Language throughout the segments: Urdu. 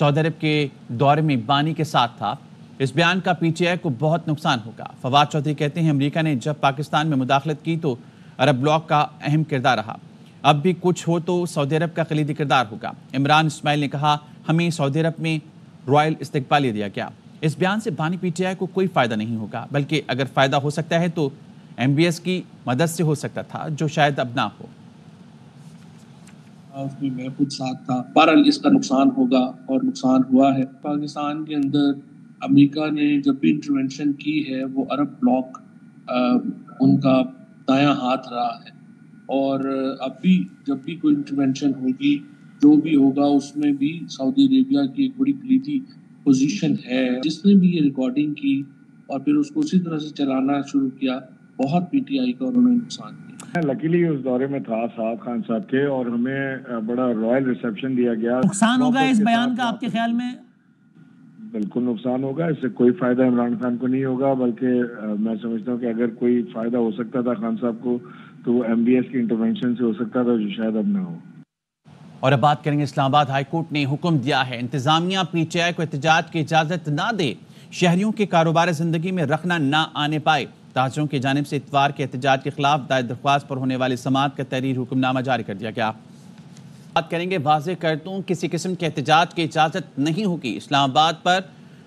سعودی عرب کے دورے میں بانی کے ساتھ تھا۔ اس بیان کا پی ٹی آئی کو بہت نقصان ہوگا۔ فواد چودھری کہتے ہیں امریکہ نے جب پاکستان میں مداخلت کی تو عرب بلاک کا اہم کردار رہا، اب بھی کچھ ہو تو سعودی عرب کا کلیدی کردار ہوگا۔ عمران اسماعیل نے کہا ہمیں سعودی عرب میں رائل استقبالیہ دیا گیا۔ اس بیان سے بانی پی ٹی آئی کو کوئی فائدہ نہیں ہوگا، بلکہ اگر فائدہ ہو سکتا ہے تو ایم بی ایس کی مدد سے ہو سکتا تھا، جو شاید اب نہ ہو۔ اس میں میں خود ساتھ تھا۔ بہرحال اس کا نقصان ہوگا اور نقصان ہوا ہے۔ پاکستان کے اندر امریکہ نے جب بھی انٹرونشن کی ہے وہ عرب بلاک ان کا دایاں ہاتھ رہا ہے، اور اب بھی جب بھی کوئی انٹرونشن ہوگی جو بھی ہوگا اس میں بھی سعودی عربیہ کی ایک بڑی کلیدی پوزیشن ہے۔ جس نے بھی یہ ریکارڈنگ کی اور پھر اس کو اسی طرح سے چلانا شروع کیا، بہت پی ٹی آئی کا انہوں نے نقصان کیا۔ لکیلی اس دورے میں تھا سعد خان صاحب کے، اور ہمیں بڑا رائل ریسیپشن دیا گیا۔ نقصان ہوگا اس بیان کا آپ کے خیال میں؟ بالکل نقصان ہوگا، اس سے کوئی فائدہ عمران خان کو نہیں ہوگا، بلکہ میں سمجھتا ہوں کہ اگر کوئی فائدہ ہو سکتا تھا خان صاحب کو تو وہ ایم بی ایس کی انٹرونشن سے ہو سکتا تھا، جو شاید اب نہ ہو۔ اور اب بات کریں گے، اسلام آباد ہائی کورٹ نے حکم دیا ہے انتظامیہ پی ٹی آئی کو احتجاج کی اجازت نہ دے، شہریوں کے کاروبار زندگی میں رکھنا نہ آنے پائے۔ تاجروں کی جانب سے اتوار کے احتجاج کے خلاف دائر درخواست پر ہونے والی سماعت کا تحریر حکم نامہ جاری کر دیا گیا۔ بات کریں گے، واضح کر دوں کسی قسم کے احتجاج کی اجازت نہیں ہوگی۔ اسلام آباد پر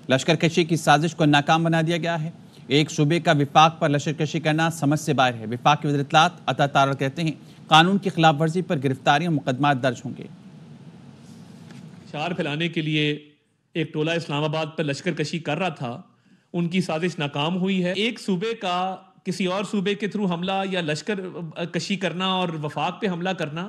لشکر کشی کی سازش کو ناکام بنا دیا گیا ہے۔ ایک صوبے کا وفاق پر لشکر کشی کرنا سمجھ سے باہر ہے۔ وفاق کے وزیر اطلاعات عطا تارڑ کہتے ہیں قانون کی خلاف ورزی پر گرفتاریاں مقدمات درج ہوں گے۔ اشعار پھیلانے کے لیے ایک ٹولہ اسلام آباد پر لشکر کشی کر رہا تھا، ان کی سازش ناکام ہوئی ہے۔ ایک صوبے کا کسی اور صوبے کے تھرو حملہ یا لشکر کشی کرنا اور وفاق پہ حملہ کرنا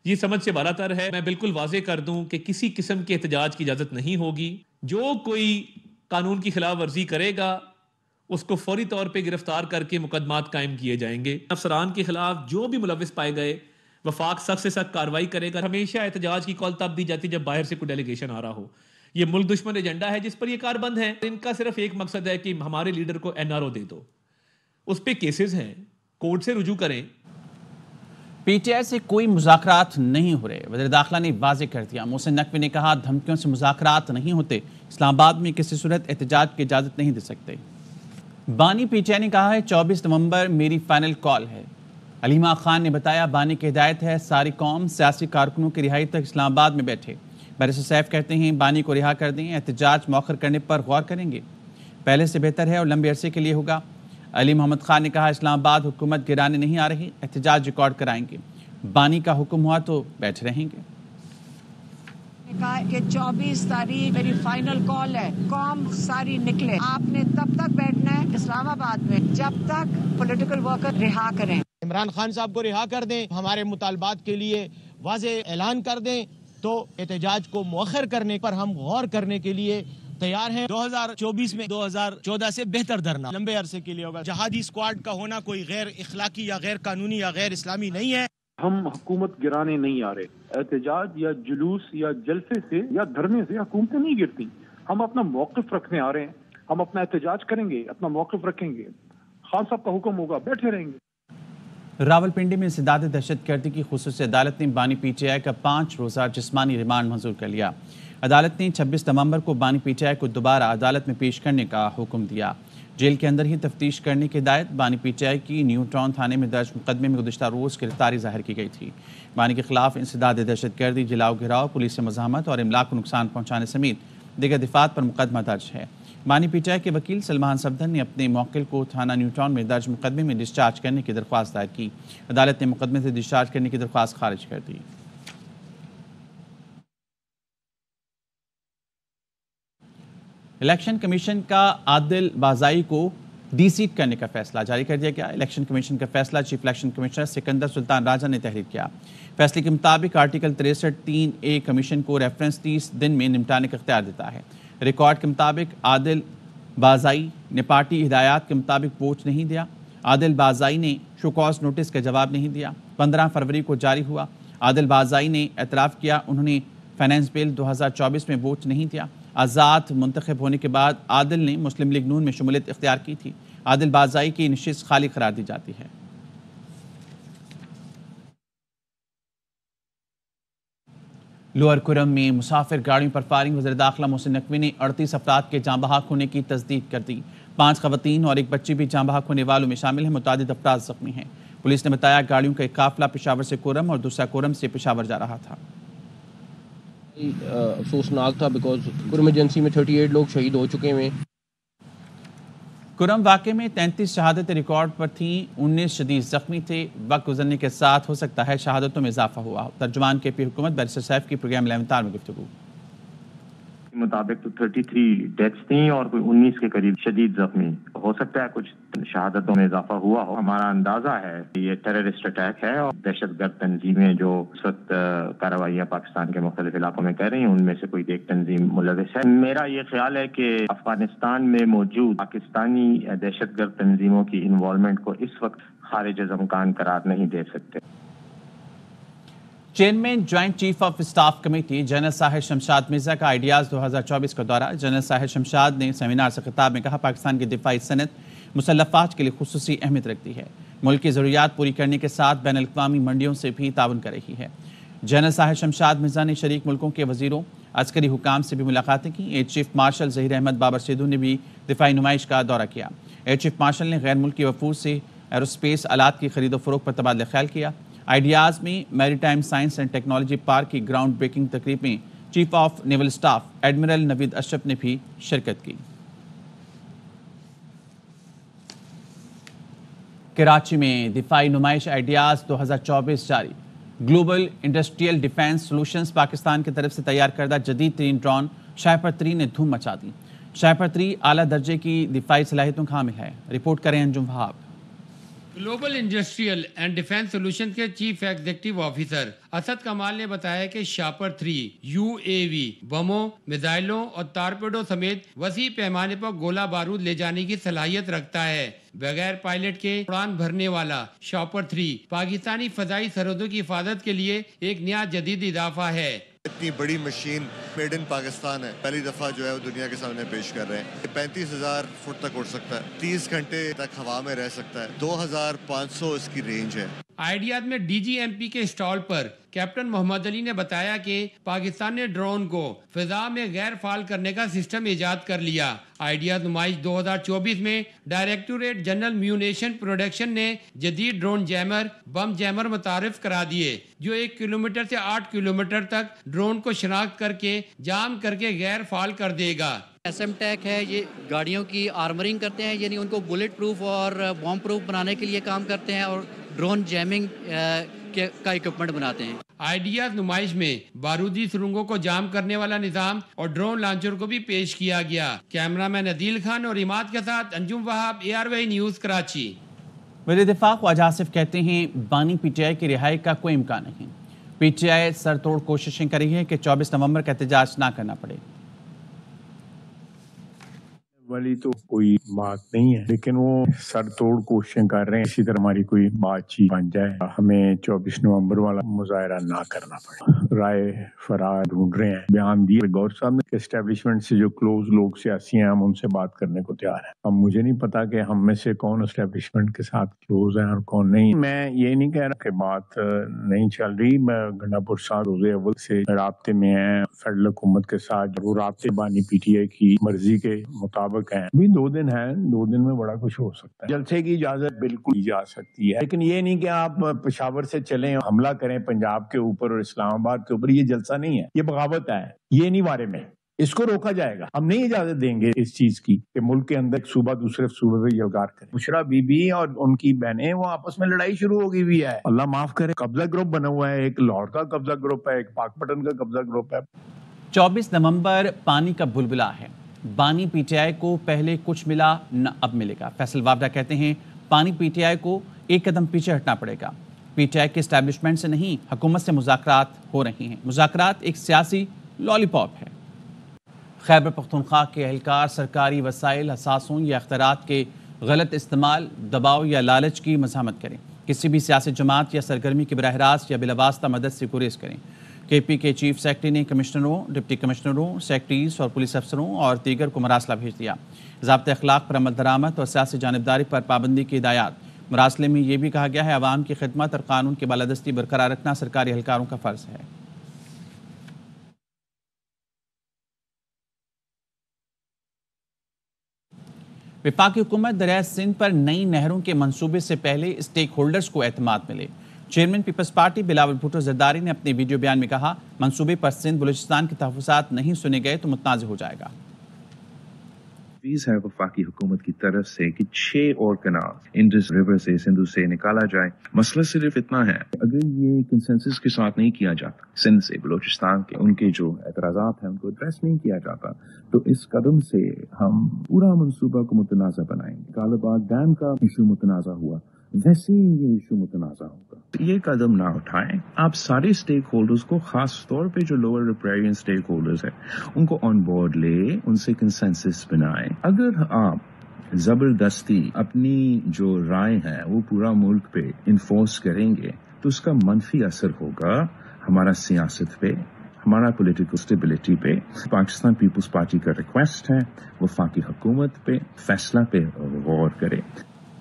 یہ سمجھ سے بالا تر ہے۔ میں بالکل واضح کر دوں کہ کسی قسم کے احتجاج کی اجازت نہیں ہوگی۔ جو کوئی قانون کی خلاف ورزی کرے گا اس کو فوری طور پہ گرفتار کر کے مقدمات قائم کیے جائیں گے۔ افسران کے خلاف جو بھی ملوث پائے گئے وفاق سخت سے سخت کارروائی کرے گا۔ ہمیشہ احتجاج کی کال تب دی جاتی جب باہر سے کوئی ڈیلیگیشن آ رہا ہو۔ یہ ملک دشمن ایجنڈا ہے جس پر یہ کار بند ہے۔ ان کا صرف ایک مقصد ہے کہ ہمارے لیڈر کو این آر او دے دو، اس پہ کیسز ہیں، کورٹ سے رجوع کریں۔ پی ٹی آئی سے کوئی مذاکرات نہیں ہو رہے، وزیر داخلہ نے واضح کر دیا۔ محسن نقوی نے کہا دھمکیوں سے مذاکرات نہیں ہوتے، اسلام آباد میں کسی صورت احتجاج کی اجازت نہیں دے سکتے۔ بانی پی ٹی آئی نے کہا ہے 24 نومبر میری فائنل کال ہے۔ علیمہ خان نے بتایا بانی کی ہدایت ہے ساری قوم سیاسی کارکنوں کی رہائی تک اسلام آباد میں بیٹھے۔ بیرسٹر سیف کہتے ہیں بانی کو رہا کر دیں، احتجاج مؤخر کرنے پر غور کریں گے، پہلے سے بہتر ہے اور لمبے عرصے کے لیے ہوگا۔ علی محمد خان نے کہا اسلام آباد حکومت گرانے نہیں آ رہی، احتجاج ریکارڈ کرائیں گے، بانی کا حکم ہوا تو بیٹھے رہیں گے۔ کہا کہ 24 تاریخ میری فائنل کال ہے، قوم ساری نکلے، آپ نے تب تک بیٹھنا ہے اسلام آباد میں جب تک پولیٹیکل ورکر رہا کریں۔ عمران خان صاحب کو رہا کر دیں، ہمارے مطالبات کے لیے واضح اعلان کر دیں تو احتجاج کو مؤخر کرنے پر ہم غور کرنے کے لیے تیار ہیں۔ 2024 میں 2014 سے بہتر دھرنا لمبے عرصے کے لیے ہوگا۔ جہادی اسکواڈ کا ہونا کوئی غیر اخلاقی یا غیر قانونی یا غیر اسلامی نہیں ہے۔ ہم حکومت گرانے نہیں آ رہے، احتجاج یا جلوس یا جلسے سے یا دھرنے سے حکومتیں نہیں گرتی، ہم اپنا موقف رکھنے آ رہے ہیں، ہم اپنا احتجاج کریں گے، اپنا موقف رکھیں گے، خان صاحب کا حکم ہوگا بیٹھے رہیں گے۔ راولپنڈی میں انسداد دہشت گردی کی خصوصی عدالت نے بانی پی ٹی آئی کا 5 روزہ جسمانی ریمانڈ منظور کر لیا۔ عدالت نے 26 نومبر کو بانی پی ٹی آئی کو دوبارہ عدالت میں پیش کرنے کا حکم دیا۔ جیل کے اندر ہی تفتیش کرنے کی ہدایت۔ بانی پی ٹی آئی کی نیو ٹاؤن تھانے میں درج مقدمے میں گزشتہ روز گرفتاری ظاہر کی گئی تھی۔ بانی کے خلاف انسداد دہشت گردی، جلاؤ گھراؤ، پولیس سے مزاحمت اور املاک کو نقصان پہنچانے سمیت دیگر دفعات پر مقدمہ درج ہے۔ بانی پی ٹی آئی کے وکیل سلمان صفدر نے اپنے موکل کو تھانہ نیو ٹاؤن میں درج مقدمے میں ڈسچارج کرنے کی درخواست دائر کی۔ عدالت نے مقدمے سے ڈسچارج کرنے کی درخواست خارج کر دی۔ الیکشن کمیشن کا عادل بازائی کو ڈی سیٹ کرنے کا فیصلہ جاری کر دیا گیا۔ الیکشن کمیشن کا فیصلہ چیف الیکشن کمشنر سکندر سلطان راجہ نے تحریر کیا۔ فیصلے کے مطابق آرٹیکل 63(3)(a) کمیشن کو ریفرنس 30 دن میں نمٹانے کا اختیار دیتا ہے۔ ریکارڈ کے مطابق عادل بازائی نے پارٹی ہدایات کے مطابق ووٹ نہیں دیا۔ عادل بازائی نے شو کاز نوٹس کا جواب نہیں دیا۔ 15 فروری کو جاری ہوا۔ عادل بازائی نے اعتراف کیا انہوں نے فائنانس بل 2024 میں ووٹ نہیں دیا۔ آزاد منتخب ہونے کے بعد عادل نے مسلم لیگ نون میں شمولیت اختیار کی تھی۔ عادل بازائی کی نشست خالی قرار دی جاتی ہے۔ لوئر کرم میں مسافر گاڑیوں پر فائرنگ، وزیر داخلہ محسن نقوی نے 38 افراد کے جاں بحق ہونے کی تصدیق کر دی۔ 5 خواتین اور ایک بچی بھی جاں بحق ہونے والوں میں شامل ہیں، متعدد افراد زخمی ہیں۔ پولیس نے بتایا گاڑیوں کا ایک قافلہ پشاور سے کرم اور دوسرا کرم سے پشاور جا رہا تھا۔ افسوسناک تھا بیکاز کرم ایجنسی میں 38 لوگ شہید ہو چکے ہیں۔ کرم واقعے میں 33 شہادتیں ریکارڈ پر تھیں، 19 شدید زخمی تھے۔ وقت گزرنے کے ساتھ ہو سکتا ہے شہادتوں میں اضافہ ہوا۔ ترجمان کے پی حکومت بیرسٹر سیف کی پروگرام 11 میں گفتگو۔ مطابق تو 33 ڈیتھس تھیں اور کوئی 19 کے قریب شدید زخمی، ہو سکتا ہے کچھ شہادتوں میں اضافہ ہوا ہو۔ ہمارا اندازہ ہے یہ ٹیررسٹ اٹیک ہے اور دہشت گرد تنظیمیں جو اس وقت کارروائیاں پاکستان کے مختلف علاقوں میں کر رہی ہیں ان میں سے کوئی ایک تنظیم ملوث ہے۔ میرا یہ خیال ہے کہ افغانستان میں موجود پاکستانی دہشت گرد تنظیموں کی انوالومنٹ کو اس وقت خارج از امکان قرار نہیں دے سکتے۔ Chairman joint chief of staff committee general Sahir Shamshad Mirza کا آئیڈیاز 2024 کا دورہ۔ جنرل ساحر شمشاد نے سیمینار سے خطاب میں کہا پاکستان کی دفاعی صنعت مسلح افواج کے لیے خصوصی اہمیت رکھتی ہے، ملک کی ضروریات پوری کرنے کے ساتھ بین الاقوامی منڈیوں سے بھی تعاون کر رہی ہے۔ جنرل ساحر شمشاد مرزا نے شریک ملکوں کے وزیروں، عسکری حکام سے بھی ملاقاتیں کی۔ Air chief marshal Zaheer Ahmed Babar Sidhu نے بھی دفاعی نمائش کا دورہ کیا۔ ایئر چیف مارشل نے غیر ملکی وفود سے ایروسپیس آلات کی خرید و فروخت پر تبادلہ خیال کیا۔ آئیڈیاز میں maritime science and technology park کی گراؤنڈ بریکنگ تقریب میں chief of naval staff admiral Naveed Ashraf نے بھی شرکت کی۔ کراچی میں دفاعی نمائش آئیڈیاز 2024 جاری۔ Global industrial defence solutions Pakistan کی طرف سے تیار کردہ جدید ترین ڈرون شائپر 3 نے دھوم مچا دی۔ شائپر 3 اعلیٰ درجے کی دفاعی صلاحیتوں کا حامل ہے۔ رپورٹ کریں Anjum Wahab. Global industrial and defence solution کے chief executive officer Asad Kamal نے بتایا کہ شاپر 3 UAV بموں، میزائلوں اور ٹارپیڈو سمیت وسیع پیمانے پر گولہ بارود لے جانے کی صلاحیت رکھتا ہے۔ بغیر پائلٹ کے اڑان بھرنے والا شاپر 3 پاکستانی فضائی سرحدوں کی حفاظت کے لیے ایک نیا جدید اضافہ ہے۔ اتنی بڑی مشین میڈ ان پاکستان ہے، پہلی دفعہ جو ہے وہ دنیا کے سامنے پیش کر رہے ہیں۔ 35,000 فٹ تک اڑ سکتا ہے، 30 گھنٹے تک ہوا میں رہ سکتا ہے، 2,500 اس کی رینج ہے۔ آئیڈیاز میں DGMP کے اسٹال پر کیپٹن محمد علی نے بتایا کہ پاکستان نے ڈرون کو فضا میں غیر فعال کرنے کا سسٹم ایجاد کر لیا۔ آئیڈیاز نمائش 2024 میں ڈائریکٹوریٹ جنرل میونیشن پروڈکشن نے جدید ڈرون جیمر، بم جیمر متعارف کرا دیے جو 1 کلومیٹر سے 8 کلومیٹر تک ڈرون کو شناخت کر کے جام کر کے غیر فعال کر دے گا۔ SM ٹیک ہے، یہ گاڑیوں کی آرمرنگ کرتے ہیں، یعنی ان کو بلٹ پروف اور بام پروف بنانے کے لیے کام کرتے ہیں اور ڈرون جیمنگ کا اکوپمنٹ بناتے ہیں۔ آئیڈیاز نمائش میں بارودی سرنگوں کو جام کرنے والا نظام اور ڈرون لانچر کو بھی پیش کیا گیا۔ کیمرہ مین عدیل خان اور عماد کے ساتھ انجم وہاب، ARY نیوز کراچی۔ وزیر دفاع خواجہ آصف کہتے ہیں بانی PTI کی رہائی کا کوئی امکان نہیں۔ PTI سر توڑ کوششیں کر رہی ہے کہ 24 نومبر کا احتجاج نہ کرنا پڑے۔ والی تو کوئی بات نہیں ہے، لیکن وہ سر توڑ کوششیں کر رہے ہیں اسی طرح ہماری کوئی بات چیت بن جائے، ہمیں 24 نومبر والا مظاہرہ نہ کرنا پڑے۔ رائے فرار ڈھونڈ رہے ہیں، بیان دیے گور صاحب نے کہ اسٹیبلشمنٹ سے جو کلوز لوگ سیاسی ہیں ہم ان سے بات کرنے کو تیار ہیں۔ اب مجھے نہیں پتا کہ ہم میں سے کون اسٹیبلشمنٹ کے ساتھ کلوز ہیں اور کون نہیں۔ میں یہ نہیں کہہ رہا کہ بات نہیں چل رہی، میں گنڈا پور صاحب روز اول سے رابطے میں ہیں فیڈرل حکومت کے ساتھ، وہ رابطے بانی PTI کی مرضی کے مطابق ہیں۔ بھی 2 دن ہیں، 2 دن میں بڑا کچھ ہو سکتا ہے۔ جلسے کی اجازت بالکل دی جا سکتی ہے، لیکن یہ نہیں کہ آپ پشاور سے چلیں حملہ کریں پنجاب کے اوپر اور اسلام آباد کے اوپر، یہ جلسہ نہیں ہے، یہ بغاوت ہے، یہ نہیں بارے میں اس کو روکا جائے گا۔ ہم نہیں اجازت دیں گے اس چیز کی کہ ملک کے اندر ایک صوبہ دوسرے صوبے پہ یلغار کرے۔ بشرا بی بی اور ان کی بہنیں وہ آپس میں لڑائی شروع ہو گئی ہوئی ہے، اللہ معاف کرے۔ قبضہ گروپ بنا ہوا ہے، ایک لاہور کا قبضہ گروپ ہے، ایک پاک پٹن کا قبضہ گروپ ہے۔ 24 نومبر پانی کا بلبلا ہے، بانی PTI کو پہلے کچھ ملا نہ اب ملے گا۔ فیصل وابڈا کہتے ہیں بانی PTI کو ایک قدم پیچھے ہٹنا پڑے گا۔ PTI کے اسٹیبلشمنٹ سے نہیں، حکومت سے مذاکرات ہو رہی ہیں۔ مذاکرات ایک سیاسی لالی پاپ ہے۔ خیبر پختونخوا کے اہلکار سرکاری وسائل، اثاثوں یا اختیارات کے غلط استعمال، دباؤ یا لالچ کی مزاحمت کریں۔ کسی بھی سیاسی جماعت یا سرگرمی کی براہ راست یا بلا واسطہ مدد سے گریز کریں۔ KP کے چیف سیکرٹری نے کمشنروں، ڈپٹی کمشنروں، سیکرٹریز اور پولیس افسروں اور دیگر کو مراسلہ بھیج دیا۔ ضابطۂ اخلاق پر عمل درآمد اور سیاسی جانبداری پر پابندی کی ہدایات۔ مراسلے میں یہ بھی کہا گیا ہے عوام کی خدمت اور قانون کی بالادستی برقرار رکھنا سرکاری اہلکاروں کا فرض ہے۔ وفاقی حکومت دریائے سندھ پر نئی نہروں کے منصوبے سے پہلے اسٹیک ہولڈرز کو اعتماد ملے۔ Chairman Peoples Party Bilawal Bhutto Zardari نے اپنے ویڈیو بیان میں کہا، منصوبے پر سندھ بلوچستان کے تحفظات نہیں سنے گئے تو متنازع ہو جائے گا۔ ہے وفاقی حکومت کی طرف سے کہ 6 اور کنال انڈس ریور سے سندھ سے نکالا جائے۔ مسئلہ صرف اتنا ہے، اگر یہ کنسنسس کے ساتھ نہیں کیا جاتا، سندھ سے بلوچستان کے ان کے جو اعتراضات ہیں ان کو ایڈریس نہیں کیا جاتا، تو اس قدم سے ہم پورا منصوبہ کو متنازع بنائیں گے۔ کالاباغ ڈیم کا ایشو متنازع ہوا، ویسے ہی یہ ایشو متنازع ہوگا۔ یہ قدم نہ اٹھائیں، آپ سارے اسٹیک ہولڈرز کو، خاص طور پہ جو لوور ریپیرین اسٹیک ہولڈرز ہیں ان کو آن بورڈ لے، ان سے کنسنسس بنائیں۔ اگر آپ زبردستی اپنی جو رائے ہیں وہ پورا ملک پہ انفورس کریں گے تو اس کا منفی اثر ہوگا ہمارا سیاست پہ، ہمارا پولیٹیکل اسٹیبلٹی پہ۔ پاکستان پیپلز پارٹی کا ریکویسٹ ہے وفاقی حکومت پہ فیصلہ پہ غور کرے۔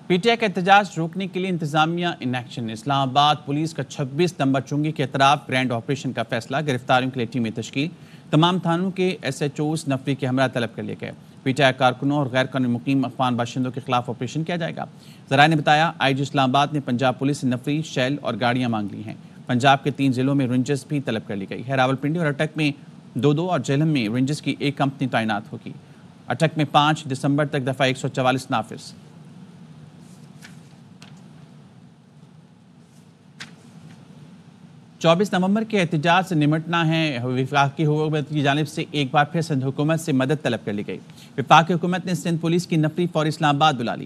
پی ٹی آئی کا احتجاج روکنے کے لیے انتظامیہ ان ایکشن۔ اسلام آباد پولیس کا 26 نمبر چنگی کے اطراف گرینڈ آپریشن کا فیصلہ، گرفتاریوں کے لیے ٹیمیں تشکیل، تمام تھانوں کے ایس ایچ اوز نفری کے ہمراہ طلب کر لیے گئے۔ پی ٹی آئی کارکنوں اور غیر قانونی مقیم افغان باشندوں کے خلاف آپریشن کیا جائے گا۔ ذرائع نے بتایا، آئی جی اسلام آباد نے پنجاب پولیس سے نفری، شیل اور گاڑیاں مانگ لی ہیں۔ پنجاب کے 3 ضلعوں میں رینجرز بھی طلب کر لی گئی ہے۔ راولپنڈی اور اٹک میں 2 اور جہلم میں رینجرز کی 1 کمپنی تعینات ہوگی۔ اٹک میں 5 دسمبر تک دفعہ 144 نافذ۔ چوبیس نومبر کے احتجاج سے نمٹنا ہے، وفاقی حکومت کی جانب سے ایک بار پھر سندھ حکومت سے مدد طلب کر لی گئی۔ وفاقی حکومت نے سندھ پولیس کی نفری فوری اسلام آباد بلا لی۔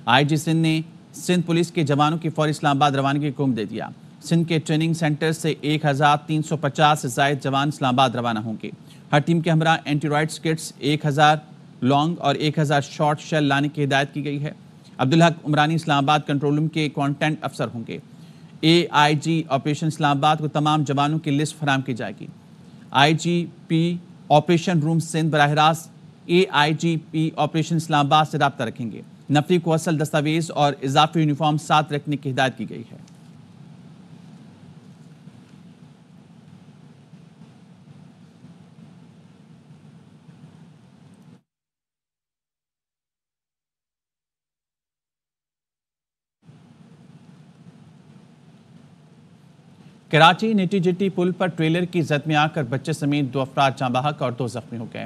آئی جی سندھ نے سندھ پولیس کے جوانوں کی فوری اسلام آباد روانگی کا حکم دے دیا۔ سندھ کے ٹریننگ سینٹر سے 1350 سے زائد جوان اسلام آباد روانہ ہوں گے۔ ہر ٹیم کے ہمراہ اینٹی رائٹس کٹس، 1000 لانگ اور 1000 شارٹ شیل لانے کی ہدایت کی گئی ہے۔ عبدالحق عمرانی اسلام آباد کنٹرول روم کے کانٹینٹ افسر ہوں گے۔ اے آئی جی آپریشن اسلام آباد کو تمام جوانوں کی لسٹ فراہم کی جائے گی۔ آئی جی پی آپریشن روم سندھ براہ راست اے آئی جی پی آپریشن اسلام آباد سے رابطہ رکھیں گے۔ نفری کو اصل دستاویز اور اضافی یونیفارم ساتھ رکھنے کی ہدایت کی گئی ہے۔ کراچی نیٹی جٹی پل پر ٹریلر کی زد میں آ کر بچے سمیت 2 افراد جاں بحق اور 2 زخمی ہو گئے۔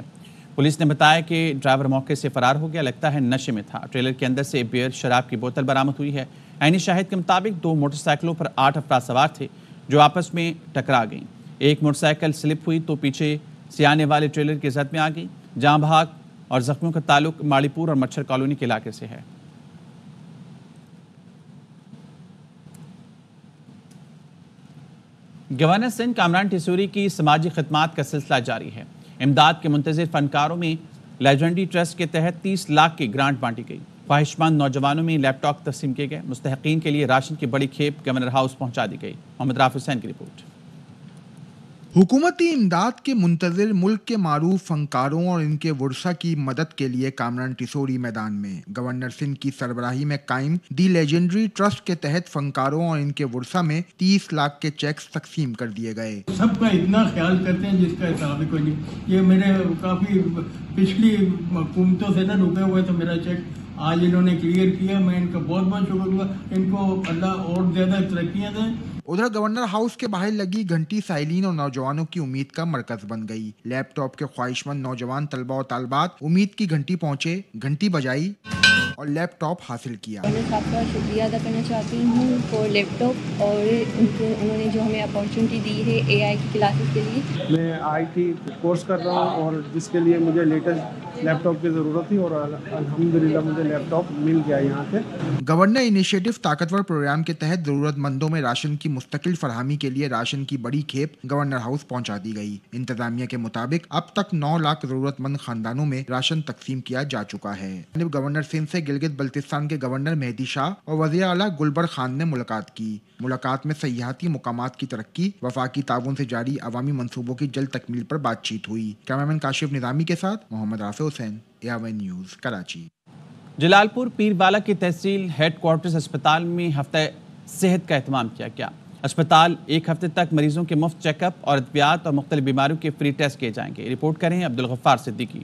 پولیس نے بتایا کہ ڈرائیور موقع سے فرار ہو گیا، لگتا ہے نشے میں تھا۔ ٹریلر کے اندر سے بیئر شراب کی بوتل برآمد ہوئی ہے۔ عینی شاہد کے مطابق 2 موٹر سائیکلوں پر 8 افراد سوار تھے جو آپس میں ٹکرا گئیں۔ ایک موٹر سائیکل سلپ ہوئی تو پیچھے سے آنے والے ٹریلر کی زد میں آ گئی۔ جاں بحق اور زخمیوں کا تعلق ماڑی پور اور مچھر کالونی کے علاقے سے ہے۔ گورنر سندھ کامران ٹیسوری کی سماجی خدمات کا سلسلہ جاری ہے۔ امداد کے منتظر فنکاروں میں لیجنڈری ٹرسٹ کے تحت 30 لاکھ کی گرانٹ بانٹی گئی۔ خواہش مند نوجوانوں میں لیپ ٹاپ تقسیم کیے گئے۔ مستحقین کے لیے راشن کی بڑی کھیپ گورنر ہاؤس پہنچا دی گئی۔ محمد رافع حسین کی رپورٹ۔ حکومتی امداد کے منتظر ملک کے معروف فنکاروں اور ان کے ورثاء کی مدد کے لیے کامران ٹیسوری میدان میں۔ گورنر سندھ کی سربراہی میں قائم دی لیجنڈری ٹرسٹ کے تحت فنکاروں اور ان کے ورثاء میں 30 لاکھ کے چیکس تقسیم کر دیے گئے۔ سب کا اتنا خیال کرتے ہیں جس کا حساب ہی کوئی نہیں۔ یہ میرے کافی پچھلی حکومتوں سے نہ رکے ہوئے تو میرا چیک آج انہوں نے کلیئر کیا، میں ان کا بہت بہت شکر گزار۔ ان کو اللہ اور زیادہ ترقیاں دیں۔ ادھر گورنر ہاؤس کے باہر لگی گھنٹی سائلین اور نوجوانوں کی امید کا مرکز بن گئی۔ لیپ ٹاپ کے خواہش مند نوجوان طلبہ و طالبات امید کی گھنٹی پہنچے، گھنٹی بجائی اور لیپ ٹاپ حاصل کیا۔ گورنر صاحب کا شکریہ ادا کرنا چاہتی ہوں فور لیپ ٹاپ اور انہوں نے جو ہمیں اپارچونیٹی دی ہے اے آئی کی کلاسز کے لیے۔ میں آئی ٹی کورس کر رہا ہوں اور جس کے لیے مجھے لیٹسٹ لیپ ٹاپ کی ضرورت تھی اور الحمدللہ مجھے لیپ ٹاپ مل گیا یہاں سے۔ گورنر انیشیٹو طاقتور پروگرام کے تحت ضرورت مندوں میں راشن کی مستقل فراہمی کے لیے راشن کی بڑی کھیپ گورنر ہاؤس پہنچا دی گئی۔ انتظامیہ کے مطابق اب تک 9 لاکھ ضرورت مند خاندانوں میں راشن تقسیم کیا جا چکا ہے۔ گورنر سندھ سے گلگت بلتستان کے گورنر مہدی شاہ اور وزیر اعلیٰ گلبر خان نے ملاقات کی۔ ملاقات میں سیاحتی مقامات کی ترقی، وفاقی تعاون سے جاری عوامی منصوبوں کی جلد تکمیل پر بات چیت ہوئی۔ کیمرامین کاشف نظامی کے ساتھ محمد رافع حسین، AR1 نیوز، کراچی۔ جلال پور پیر والا کی تحصیل ہیڈ کوارٹرز اسپتال میں ہفتہ صحت کا اہتمام کیا گیا۔ اسپتال 1 ہفتے تک مریضوں کے مفت چیک اپ اور ادویات اور مختلف بیماریوں کے فری ٹیسٹ کیے جائیں گے۔ رپورٹ کریں عبدالغفار صدیقی۔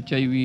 HIV।